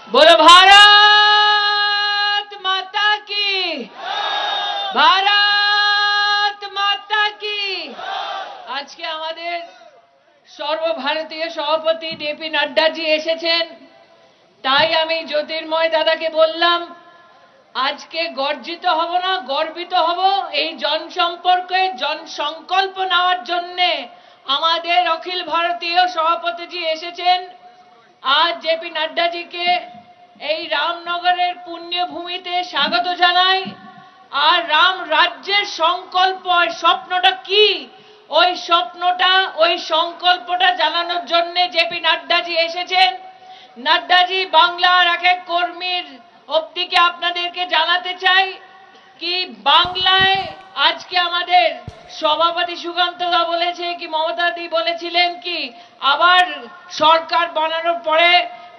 बोलो भारत माता की, भारत माता की। আজকে আমাদের সর্বভারতীয় সভাপতি জেপি নাড্ডাজি এসেছেন, তাই আমি জ্যোতির্ময় দাদাকে বললাম আজকে গর্জিত হব না, গর্বিত হব। এই জনসম্পর্কে জনসংকল্প নেওয়ার জন্য আমাদের অখিল ভারতীয় সভাপতিজি এসেছেন। আজ জেপি নাড্ডাজিকে এই রামনগরের পুণ্যভূমিতে স্বাগত জানাই। আর রাম রাজ্যের সংকল্প, স্বপ্নটা কি, ওই স্বপ্নটা, ওই সংকল্পটা জানানোর জন্য জেপি নাড্ডাজি এসেছেন। নাড্ডাজি বাংলার এক এক কর্মীর অবধিকে আপনাদেরকে জানাতে চাই কি বাংলায় আজকে আমাদের সভাপতি সুকান্তদা বলেছে কি মমতাদি বলেছিলেন কি আবার সরকার বানানোর পরে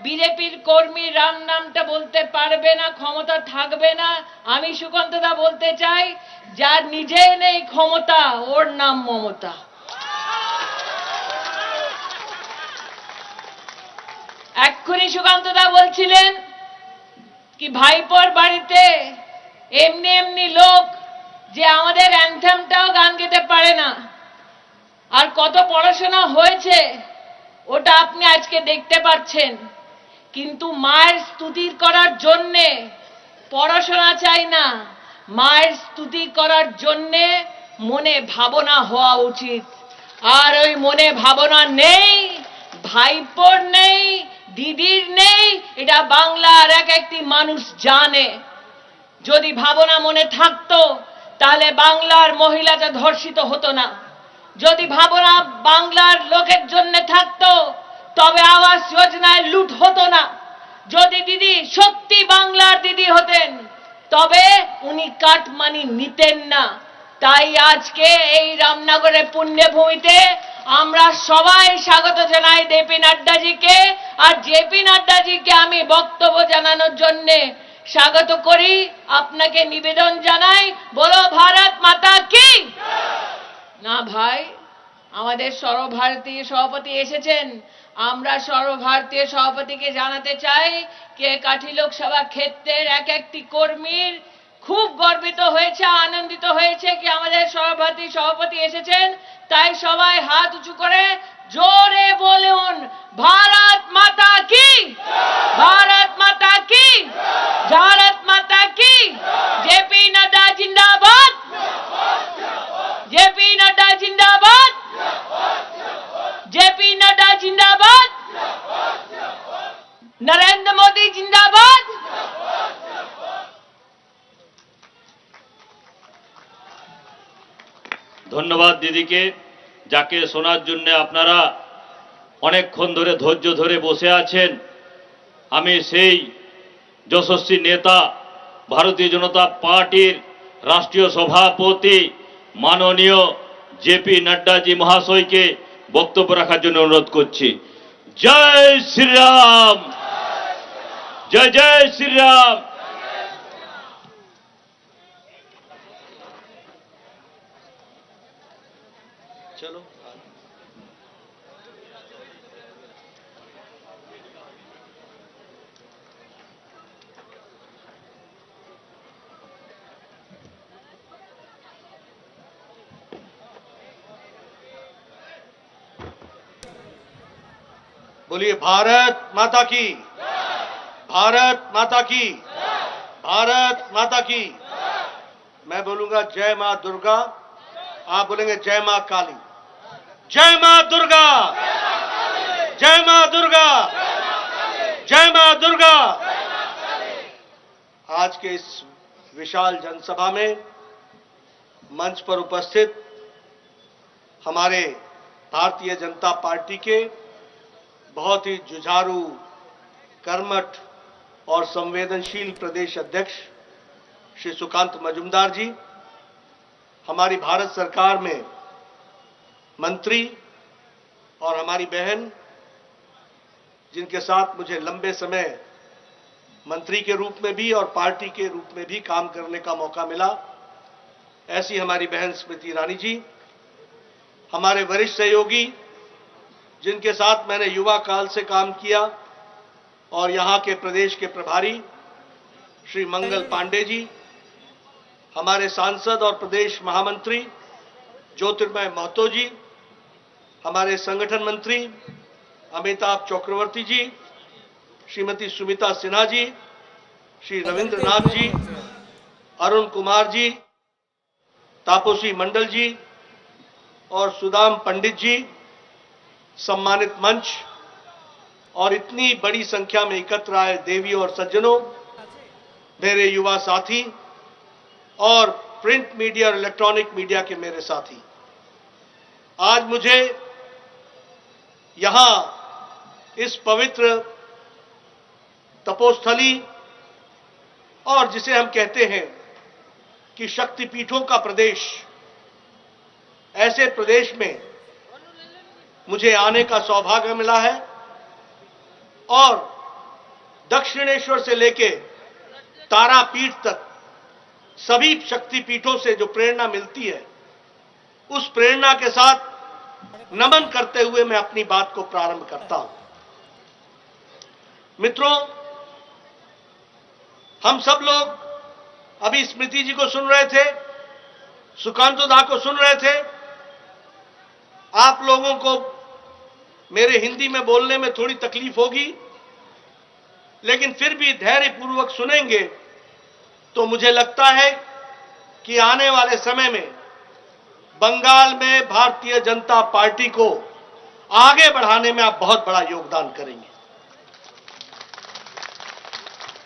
বিজেপির কর্মী রাম নামটা বলতে পারবে না, ক্ষমতা থাকবে না। আমি সুকান্তদা বলতে চাই যার নিজেই নেই ক্ষমতা ওর নাম মমতা। এক্ষুনি সুকান্তদা বলছিলেন কি ভাইপোর বাড়িতে এমনি এমনি লোক যে আমাদের অ্যানথেমটাও গান গেতে পারে না। আর কত পড়াশোনা হয়েছে ওটা আপনি আজকে দেখতে পাচ্ছেন। কিন্তু মায়ের স্তুতি করার জন্যে পড়াশোনা চাই না, মায়ের স্তুতি করার জন্যে মনে ভাবনা হওয়া উচিত। আর ওই মনে ভাবনা নেই, ভাইপোর নেই, দিদির নেই, এটা বাংলার এক একটি মানুষ জানে। যদি ভাবনা মনে থাকতো তাহলে বাংলার মহিলাটা ধর্ষিত হতো না। যদি ভাবনা বাংলার লোকের জন্য থাকতো তবে আবাস যোজনায় লুট হতো না। যদি দিদি সত্যি বাংলার দিদি হতেন তবে উনি কাটমানি নিতেন না। তাই আজকে এই রামনগরের পুণ্যভূমিতে আমরা সবাই স্বাগত জানাই জেপি নাড্ডাজিকে। আর জেপি নাড্ডাজিকে আমি বক্তব্য জানানোর জন্য স্বাগত করি। আপনাকে নিবেদন জানাই, বলো ভারত মাতা কি। না ভাই, আমাদের সর্বভারতীয় সভাপতি এসেছেন। আমরা সর্বভারতীয় সভাপতিকে জানাতে চাই কে কাঠি লোকসভা ক্ষেত্রের এক একটি কর্মীর খুব গর্বিত হয়েছে, আনন্দিত হয়েছে কি আমাদের সর্বভারতীয় সভাপতি এসেছেন। তাই সবাই হাত উঁচু করে জোরে বলুন ভারত মাতা কি, ভারত মাতা কি, ভারত মাতা কি। জেপি নাড্ডা জিন্দাবাদ, জেপি নাড্ডা জিন্দাবাদ, জেপি নাড্ডা জিন্দাবাদ, নরেন্দ্র মোদী জিন্দাবাদ। ধন্যবাদ দিদিকে, যাকে শোনার জন্য আপনারা অনেকক্ষণ ধরে ধৈর্য ধরে বসে আছেন। আমি সেই যশস্বী নেতা ভারতীয় জনতা পার্টির রাষ্ট্রীয় সভাপতি মাননীয় জেপি নাড্ডাজি মহাশয়কে বক্তব্য রাখার জন্য অনুরোধ করছি। জয় শ্রীরাম, জয় জয় শ্রীরাম। চলো बोलिए भारत माता की, भारत माता की, भारत माता की। मैं बोलूंगा जय मां दुर्गा, आप बोलेंगे जय मां काली। जय मां दुर्गा, जय मां दुर्गा, जय मां दुर्गा। आज के इस विशाल जनसभा में मंच पर उपस्थित हमारे भारतीय जनता पार्टी के बहुत ही जुझारू, कर्मठ और संवेदनशील प्रदेश अध्यक्ष श्री सुकांत मजूमदार जी, हमारी भारत सरकार में मंत्री और हमारी बहन जिनके साथ मुझे लंबे समय मंत्री के रूप में भी और पार्टी के रूप में भी काम करने का मौका मिला, ऐसी हमारी बहन स्मृति ईरानी जी, हमारे वरिष्ठ सहयोगी जिनके साथ मैंने युवा काल से काम किया, और यहां के प्रदेश के प्रभारी श्री मंगल पांडे जी, हमारे सांसद और प्रदेश महामंत्री ज्योतिर्मय महतो जी, हमारे संगठन मंत्री अमिताभ चक्रवर्ती जी, श्रीमती सुमिता सिन्हा जी, श्री रविंद्रनाथ जी, अरुण कुमार जी, तापसी मंडल जी और सुदाम पंडित जी, सम्मानित मंच और इतनी बड़ी संख्या में एकत्र आए देवियों और सज्जनों, मेरे युवा साथी और प्रिंट मीडिया और इलेक्ट्रॉनिक मीडिया के मेरे साथी, आज मुझे यहां इस पवित्र तपोस्थली और जिसे हम कहते हैं कि शक्तिपीठों का प्रदेश, ऐसे प्रदेश में मुझे आने का सौभाग्य मिला है और दक्षिणेश्वर से लेके तारापीठ तक सभी शक्तिपीठों से जो प्रेरणा मिलती है, उस प्रेरणा के साथ नमन करते हुए मैं अपनी बात को प्रारंभ करता हूं। मित्रों, हम सब लोग अभी स्मृति जी को सुन रहे थे, सुकांतु दा को सुन रहे थे। आप लोगों को मेरे हिंदी में बोलने में थोड़ी तकलीफ होगी, लेकिन फिर भी धैर्यपूर्वक सुनेंगे तो मुझे लगता है कि आने वाले समय में बंगाल में भारतीय जनता पार्टी को आगे बढ़ाने में आप बहुत बड़ा योगदान करेंगे।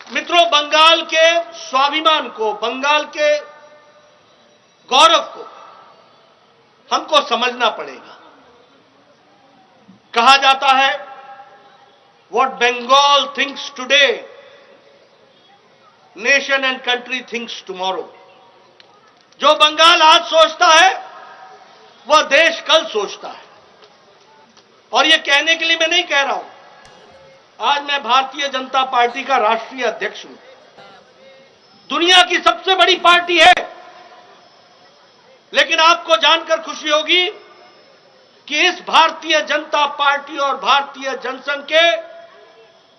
मित्रों, बंगाल के स्वाभिमान को, बंगाल के गौरव को हमको समझना पड़ेगा। कहा जाता है, what Bengal thinks today, nation and country thinks tomorrow. जो बंगाल आज सोचता है वह देश कल सोचता है। और यह कहने के लिए मैं नहीं कह रहा हूं, आज मैं भारतीय जनता पार्टी का राष्ट्रीय अध्यक्ष हूं। दुनिया की सबसे बड़ी पार्टी है, लेकिन आपको जानकर खुशी होगी कि इस भारतीय जनता पार्टी और भारतीय जनसंघ के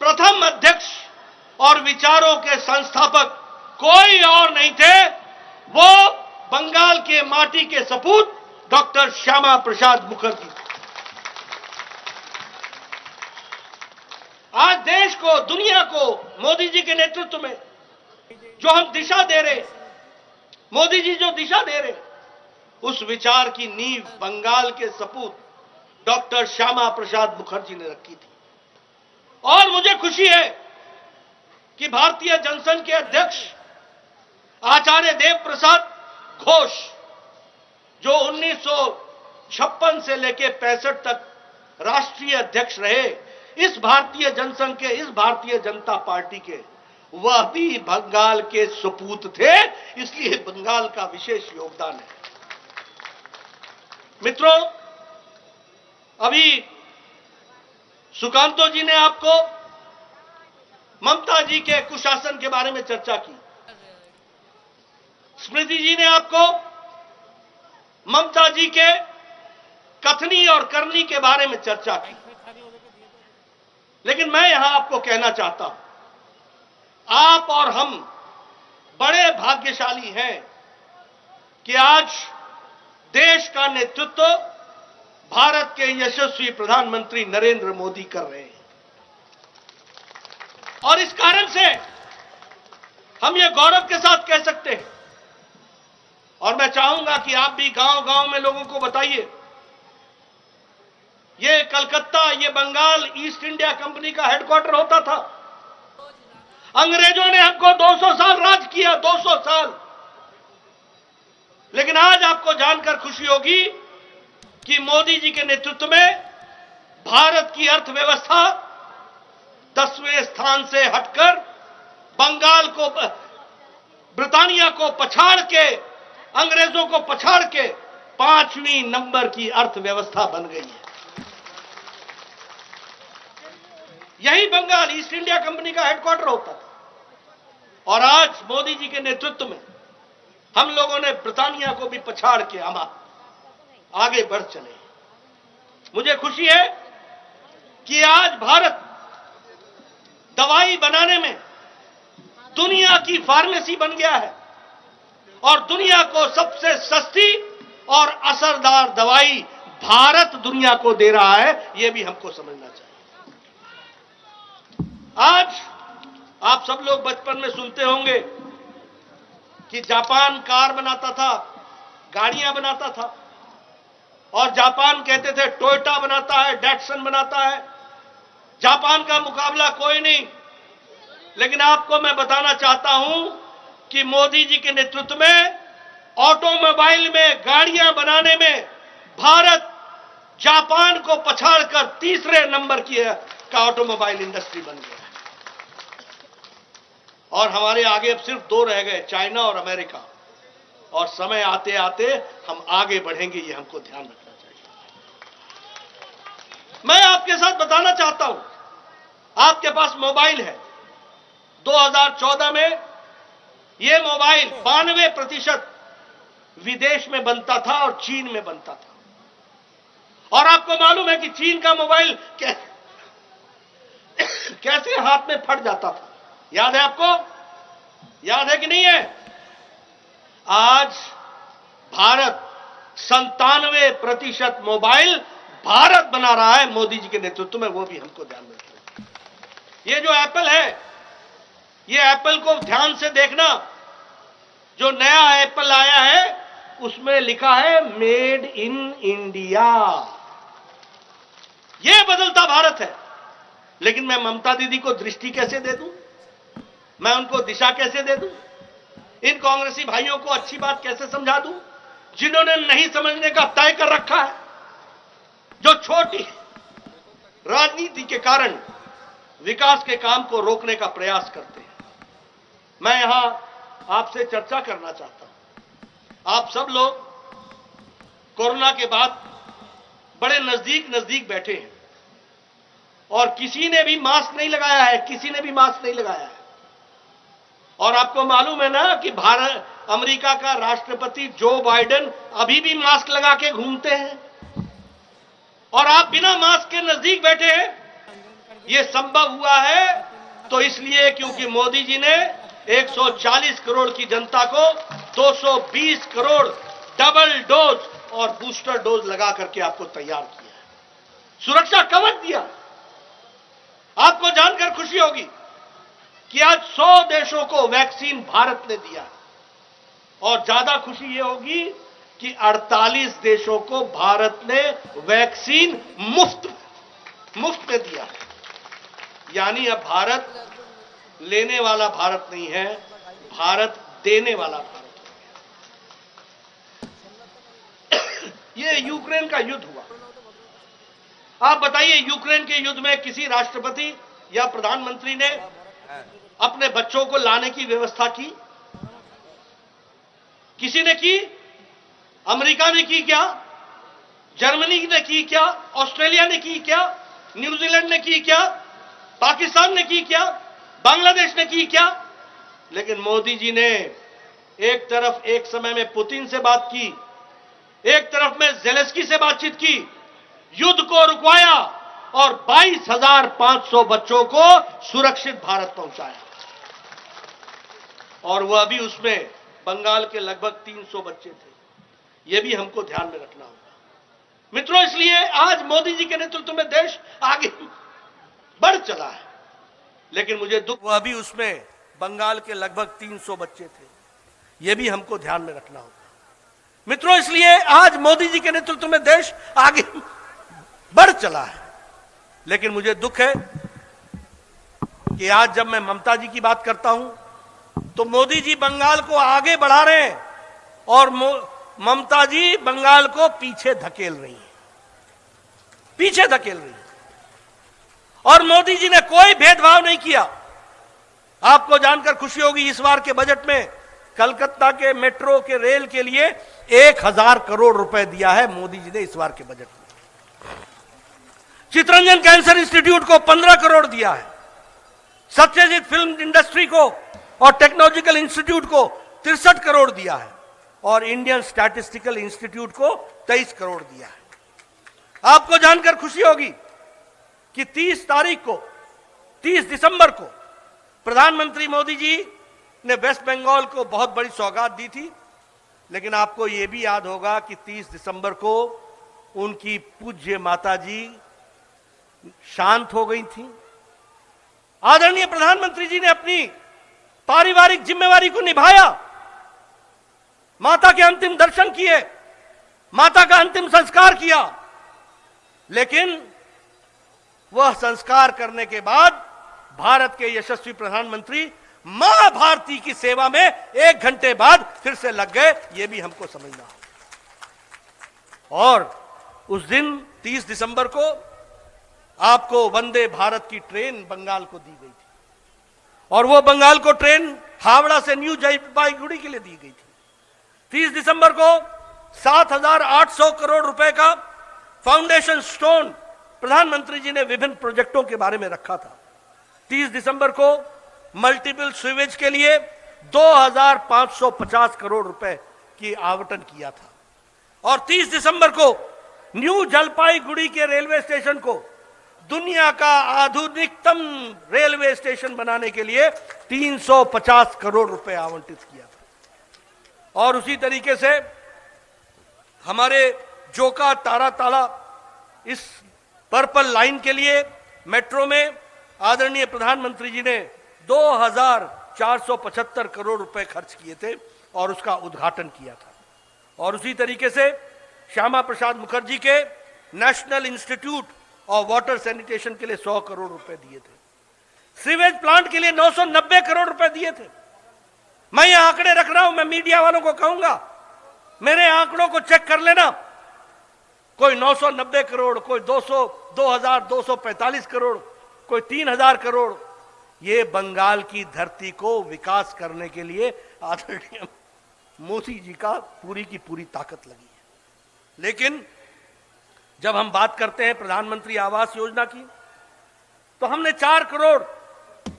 प्रथम अध्यक्ष और विचारों के संस्थापक कोई और नहीं थे, वो बंगाल के माटी के सपूत डॉक्टर श्यामा प्रसाद मुखर्जी। आज देश को, दुनिया को मोदी जी के नेतृत्व में जो हम दिशा दे रहे, मोदी जी जो दिशा दे रहे, उस विचार की नींव बंगाल के सपूत डॉक्टर श्यामा प्रसाद मुखर्जी ने रखी थी। और मुझे खुशी है कि भारतीय जनसंघ के अध्यक्ष आचार्य देव प्रसाद घोष, जो 1956 से लेकर 65 तक राष्ट्रीय अध्यक्ष रहे इस भारतीय जनसंघ के, इस भारतीय जनता पार्टी के, वह भी बंगाल के सपूत थे, इसलिए बंगाल का विशेष योगदान है। मित्रों, अभी सुकांतो जी ने आपको ममता जी के कुशासन के बारे में चर्चा की, स्मृति जी ने आपको ममता जी के कथनी और करनी के बारे में चर्चा की। लेकिन मैं यहां आपको कहना चाहता हूं, आप और हम बड़े भाग्यशाली हैं कि आज देश का नेतृत्व भारत के यशस्वी प्रधानमंत्री नरेंद्र मोदी कर रहे हैं। और इस कारण से हम ये गौरव के साथ कह सकते हैं, और मैं चाहूंगा कि आप भी गांव-गांव में लोगों को बताइए, ये कलकत्ता, ये बंगाल ईस्ट इंडिया कंपनी का हेडक्वार्टर होता था। अंग्रेजों ने हमको 200 साल राज किया, 200 साल। लेकिन आज आपको जानकर खुशी होगी कि मोदी जी के नेतृत्व में भारत की अर्थव्यवस्था 10वें स्थान से हटकर बंगाल को, ब्रिटानिया को पछाड़ के, अंग्रेजों को पछाड़ के 5वीं नंबर की अर्थव्यवस्था बन गई है। यही बंगाल ईस्ट इंडिया कंपनी का हेडक्वार्टर होता था। और आज मोदी जी के नेतृत्व में हम लोगों ने ब्रिटानिया को भी पछाड़ के हम आगे बढ़ चले। मुझे खुशी है कि आज भारत दवाई बनाने में दुनिया की फार्मेसी बन गया है और दुनिया को सबसे सस्ती और असरदार दवाई भारत दुनिया को दे रहा है, यह भी हमको समझना चाहिए। आज आप सब लोग बचपन में सुनते होंगे कि जापान कार बनाता था, गाड़ियां बनाता था, और जापान कहते थे टोयोटा बनाता है, डैटसन बनाता है, जापान का मुकाबला कोई नहीं। लेकिन आपको मैं बताना चाहता हूं कि मोदी जी के नेतृत्व में ऑटोमोबाइल में, गाड़ियां बनाने में भारत जापान को पछाड़कर तीसरे नंबर का ऑटोमोबाइल इंडस्ट्री बन गया है। और हमारे आगे अब सिर्फ दो रह गए, चाइना और अमेरिका, और समय आते आते हम आगे बढ़ेंगे, ये हमको ध्यान रखना चाहिए। मैं आपके साथ बताना चाहता हूं, आपके पास मोबाइल है। 2014 में यह मोबाइल 92% विदेश में बनता था और चीन में बनता था। और आपको मालूम है कि चीन का मोबाइल कैसे हाथ में फट जाता था, याद है आपको? याद है कि नहीं है? आज भारत 97% मोबाइल भारत बना रहा है मोदी जी के नेतृत्व में, वो भी हमको ध्यान में रखना है। ये जो एप्पल है, ये एप्पल को ध्यान से देखना, जो नया एप्पल आया है उसमें लिखा है मेड इन इंडिया। यह बदलता भारत है। लेकिन मैं ममता दीदी को दृष्टि कैसे दे दूं? मैं उनको दिशा कैसे दे दूं? इन कांग्रेसी भाइयों को अच्छी बात कैसे समझा दूं, जिन्होंने नहीं समझने का तय कर रखा है, जो छोटी राजनीति के कारण विकास के काम को रोकने का प्रयास करते हैं। मैं यहां आपसे चर्चा करना चाहता हूं। आप सब लोग कोरोना के बाद बड़े नजदीक नजदीक बैठे हैं और किसी ने भी मास्क नहीं लगाया है, किसी ने भी मास्क नहीं लगाया है। और आपको मालूम है ना कि अमेरिका का राष्ट्रपति जो बाइडेन अभी भी मास्क लगा के घूमते हैं, और आप बिना मास्क के नजदीक बैठे हैं। यह संभव हुआ है तो इसलिए क्योंकि मोदी जी ने 140 करोड़ की जनता को 220 करोड़ डबल डोज और बूस्टर डोज लगा करके आपको तैयार किया है, सुरक्षा कवच दिया। आपको जानकर खुशी होगी कि आज 100 देशों को वैक्सीन भारत ने दिया, और ज्यादा खुशी यह होगी कि 48 देशों को भारत ने वैक्सीन मुफ्त में दिया। यानी अब भारत लेने वाला भारत नहीं है, भारत देने वाला भारत हो गया। यह यूक्रेन का युद्ध हुआ। आप बताइए, यूक्रेन के युद्ध में किसी राष्ट्रपति या प्रधानमंत्री ने अपने बच्चों को लाने की व्यवस्था की? किसी ने की? अमेरिका ने की क्या? जर्मनी ने की क्या? ऑस्ट्रेलिया ने की क्या? न्यूजीलैंड ने की क्या? पाकिस्तान ने की क्या? बांग्लादेश ने की क्या? लेकिन मोदी जी ने एक तरफ एक समय में पुतिन से बात की, एक तरफ में ज़ेलेंस्की से बातचीत की, युद्ध को रुकवाया और 22,500 बच्चों को सुरक्षित भारत पहुंचाया। और वह भी उसमें बंगाल के लगभग 300 बच्चे थे। यह भी हमको ध्यान में रखना होगा मित्रों। इसलिए आज मोदी जी के नेतृत्व में देश आगे बढ़ चला है। लेकिन मुझे दुख, वह भी उसमें बंगाल के लगभग 300 बच्चे थे। यह भी हमको ध्यान में रखना होगा मित्रों। इसलिए आज मोदी जी के नेतृत्व में देश आगे बढ़ चला है। लेकिन मुझे दुख है कि आज जब मैं ममता जी की बात करता हूं तो मोदी जी बंगाल को आगे बढ़ा रहे हैं और ममता जी बंगाल को पीछे धकेल रही है, पीछे धकेल रही है। और मोदी जी ने कोई भेदभाव नहीं किया। आपको जानकर खुशी होगी, इस बार के बजट में कलकत्ता के मेट्रो के रेल के लिए 1000 करोड़ रुपए दिया है मोदी जी ने इस बार के बजट में। चितरंजन कैंसर इंस्टीट्यूट को 15 करोड़ दिया है। सत्यजीत फिल्म इंडस्ट्री को और टेक्नोलॉजिकल इंस्टीट्यूट को 63 करोड़ दिया है, और इंडियन स्टैटिस्टिकल इंस्टीट्यूट को 23 करोड़ दिया है। आपको जानकर खुशी होगी कि 30 तारीख को 30 दिसंबर को प्रधानमंत्री मोदी जी ने वेस्ट बंगाल को बहुत बड़ी सौगात दी थी, लेकिन आपको यह भी याद होगा कि 30 दिसंबर को उनकी पूज्य माता जी शांत हो गई थी। आदरणीय प्रधानमंत्री जी ने अपनी पारिवारिक जिम्मेवारी को निभाया, माता के अंतिम दर्शन किए, माता का अंतिम संस्कार किया, लेकिन वह संस्कार करने के बाद भारत के यशस्वी प्रधानमंत्री मां भारती की सेवा में 1 घंटे बाद फिर से लग गए, यह भी हमको समझना होगा। और उस दिन 30 दिसंबर को आपको वंदे भारत की ट्रेन बंगाल को दी गई थी, और वो बंगाल को ट्रेन हावड़ा से न्यू जलपाईगुड़ी के लिए दी गई थी। 30 दिसंबर को 7,800 करोड़ रुपए का फाउंडेशन स्टोन प्रधानमंत्री जी ने विभिन्न प्रोजेक्टों के बारे में रखा था। 30 दिसंबर को मल्टीपल सीवेज के लिए 2,550 करोड़ रुपए की आवंटन किया था, और 30 दिसंबर को न्यू जलपाईगुड़ी के रेलवे स्टेशन को दुनिया का आधुनिकतम रेलवे स्टेशन बनाने के लिए 350 करोड़ रुपए आवंटित किया था। और उसी तरीके से हमारे जोका ताराताला इस पर्पल लाइन के लिए मेट्रो में आदरणीय प्रधानमंत्री जी ने 2,475 करोड़ रुपए खर्च किए थे और उसका उद्घाटन किया था। और उसी तरीके से श्यामा प्रसाद मुखर्जी के नेशनल इंस्टीट्यूट और वाटर सैनिटेशन के लिए 100 करोड़ रुपए दिए थे। सीवेज प्लांट के लिए 990 करोड़ रुपए दिए थे। मैं ये आंकड़े रख रहा हूं, मैं मीडिया वालों को कहूंगा मेरे आंकड़ों को चेक कर लेना। कोई 990 करोड़, कोई 2,245 करोड़, कोई 3,000 करोड़। ये बंगाल की धरती को विकास करने के लिए आदरणीय मोदी जी का पूरी की पूरी ताकत लगी है। लेकिन जब हम बात करते हैं प्रधानमंत्री आवास योजना की, तो हमने 4 करोड़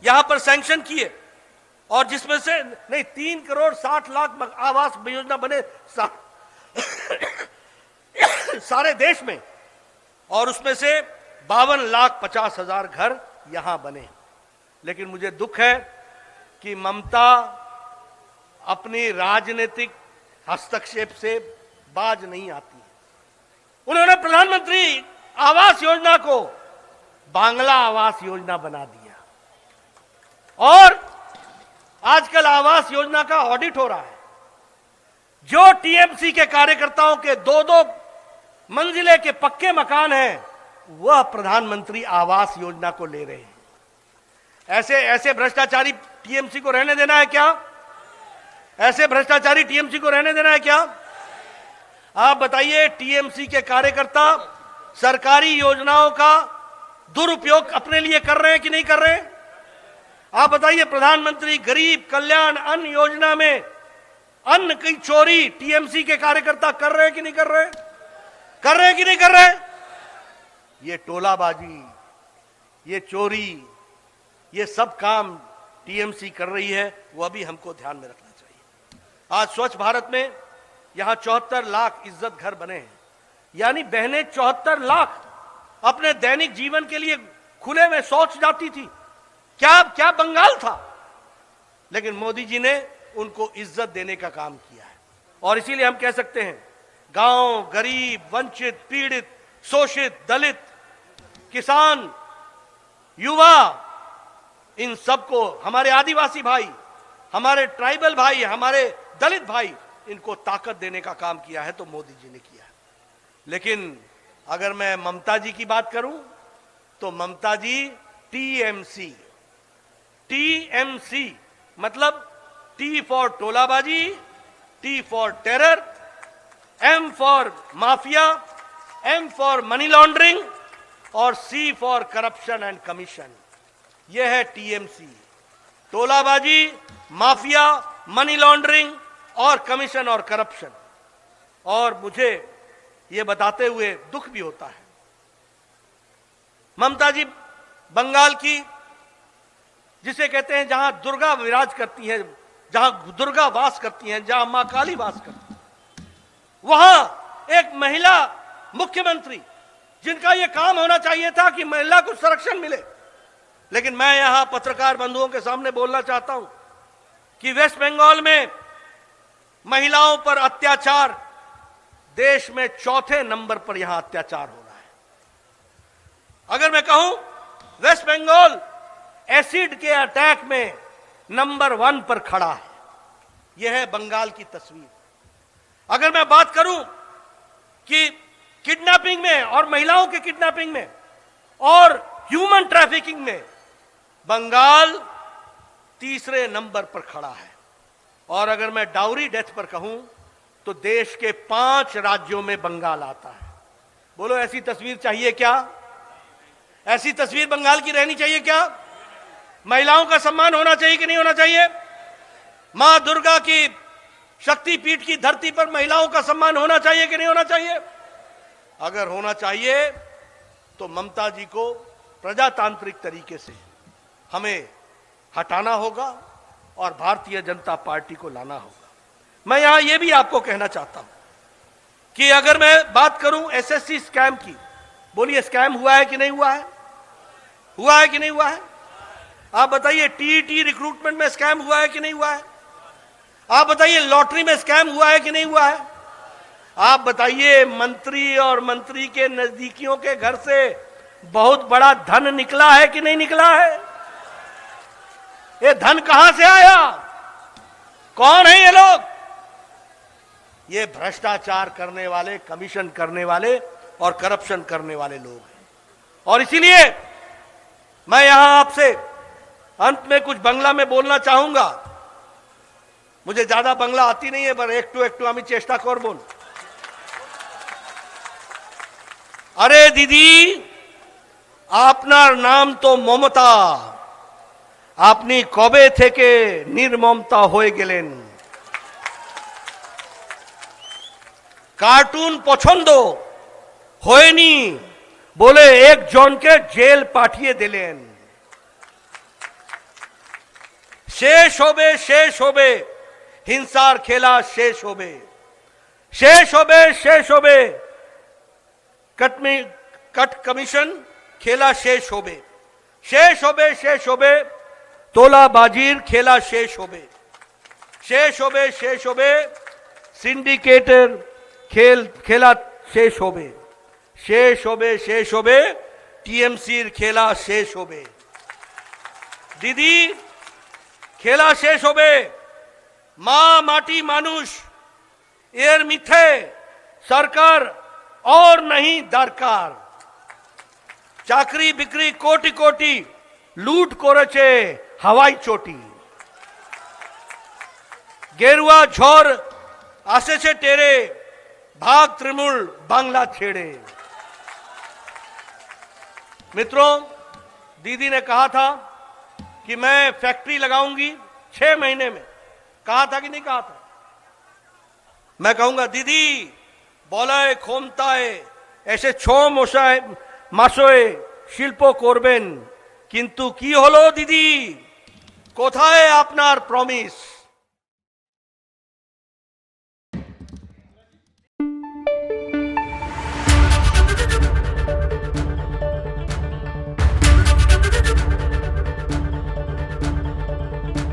यहां पर सैंक्शन किए, और जिसमें से नहीं 3 करोड़ 60 लाख आवास योजना बने सारे देश में, और उसमें से 52,50,000 घर यहां बने। लेकिन मुझे दुख है कि ममता अपनी राजनीतिक हस्तक्षेप से बाज नहीं आती है। उन्होंने प्रधानमंत्री आवास योजना को बांग्ला आवास योजना बना दिया, और आजकल आवास योजना का ऑडिट हो रहा है। जो टीएमसी के कार्यकर्ताओं के 2-2 मंजिले के पक्के मकान हैं, वह प्रधानमंत्री आवास योजना को ले रहे हैं। ऐसे भ्रष्टाचारी टीएमसी को रहने देना है क्या? ऐसे भ्रष्टाचारी टीएमसी को रहने देना है क्या? आप बताइए, टीएमसी के कार्यकर्ता सरकारी योजनाओं का दुरुपयोग अपने लिए कर रहे हैं कि नहीं कर रहे हैं? आप बताइए, प्रधानमंत्री गरीब कल्याण अन्न योजना में अन्न की चोरी टीएमसी के कार्यकर्ता कर रहे हैं कि नहीं कर रहे? कर रहे हैं कि नहीं कर रहे? ये टोलाबाजी, ये चोरी, ये सब काम टीएमसी कर रही है, वह भी हमको ध्यान में रखना चाहिए। आज स्वच्छ भारत में यहां 74 लाख इज्जत घर बने हैं, यानी बहनें 74 लाख अपने दैनिक जीवन के लिए खुले में शौच जाती थी। क्या बंगाल था, लेकिन मोदी जी ने उनको इज्जत देने का काम किया है। और इसीलिए हम कह सकते हैं, गांव, गरीब, वंचित, पीड़ित, शोषित, दलित, किसान, युवा, इन सबको, हमारे आदिवासी भाई, हमारे ट्राइबल भाई, हमारे दलित भाई, इनको ताकत देने का काम किया है तो मोदी जी ने किया है। लेकिन अगर मैं ममता जी की बात करूं, तो ममता जी टीएमसी मतलब टी फॉर टोलाबाजी, T for terror, M for mafia, M for money laundering, और C for corruption and commission. यह है टीएमसी। टोलाबाजी, माफिया, मनी लॉन्ड्रिंग और कमीशन और करप्शन। और मुझे यह बताते हुए दुख भी होता है, ममता जी बंगाल की, जिसे कहते हैं जहां दुर्गा विराज करती हैं, जहां दुर्गा वास करती हैं, जहां मां काली वास करती हैं, वहां एक महिला मुख्यमंत्री, जिनका यह काम होना चाहिए था कि महिला को संरक्षण मिले, लेकिन मैं यहां पत्रकार बंधुओं के सामने बोलना चाहता हूं कि वेस्ट बंगाल में महिलाओं पर अत्याचार देश में चौथे नंबर पर यहां अत्याचार हो रहा है। अगर मैं कहूं वेस्ट बंगाल एसिड के अटैक में नंबर 1 पर खड़ा है। यह है बंगाल की तस्वीर। अगर मैं बात करूं कि किडनैपिंग में और महिलाओं के किडनैपिंग में और ह्यूमन ट्रैफिकिंग में बंगाल तीसरे नंबर पर खड़ा है। और अगर मैं डाउरी डेथ पर कहूं तो देश के 5 राज्यों में बंगाल आता है। बोलो, ऐसी तस्वीर चाहिए क्या? ऐसी तस्वीर बंगाल की रहनी चाहिए क्या? महिलाओं का सम्मान होना चाहिए कि नहीं होना चाहिए? मां दुर्गा की शक्तिपीठ की धरती पर महिलाओं का सम्मान होना चाहिए कि नहीं होना चाहिए? अगर होना चाहिए तो ममता जी को प्रजातांत्रिक तरीके से हमें हटाना होगा और भारतीय जनता पार्टी को लाना होगा। मैं यहां यह भी आपको कहना चाहता हूं कि अगर मैं बात करूं एसएससी स्कैम की, बोलिए स्कैम हुआ है कि नहीं हुआ है? हुआ है कि नहीं हुआ है? आप बताइए, टीईटी रिक्रूटमेंट में स्कैम हुआ है कि नहीं हुआ है? आप बताइए, लॉटरी में स्कैम हुआ है कि नहीं हुआ है? आप बताइए, मंत्री और मंत्री के नजदीकियों के घर से बहुत बड़ा धन निकला है कि नहीं निकला है? ये धन कहां से आया? कौन है ये लोग? ये भ्रष्टाचार करने वाले, कमीशन करने वाले और करप्शन करने वाले लोग हैं। और इसीलिए मैं यहां आपसे अंत में कुछ बंगला में बोलना चाहूंगा। मुझे ज्यादा बंगला आती नहीं है, पर একটু আমি চেষ্টা করব। अरे दीदी, আপনার নাম তো মমতা, আপনি কবে থেকে নির্মমতা হয়ে গেলেন? কার্টুন পছন্দ হয়নি বলে একজনকে জেল পাঠিয়ে দিলেন। শেষ হবে হিংসার খেলা, শেষ হবে कट कमीशन खेला, शेष होबे तोलाबाजीर खेला, शेष होबे सिंडिकेटर खेला, शेष होबे टीएमसीर खेला, शेष होबे। दीदी, खेला शेष होबे। मां माटी मानुष एर मिथे सरकार और नहीं दरकार। चाकरी बिक्री कोटि कोटि लूट करेছে हवाई चोटी। गेरुआ झड़ आसेছে टेरे, भाग तृणमूल बांग्ला छेड़े। मित्रों, दीदी ने कहा था कि मैं फैक्ट्री लगाऊंगी 6 महीने में। कहा था कि नहीं कहा था? मैं कहूंगा, दीदी বলায় ক্ষমতায় এসে 6 মাসে শিল্প করবেন, কিন্তু কি হলো দিদি? কোথায় আপনার প্রমিস?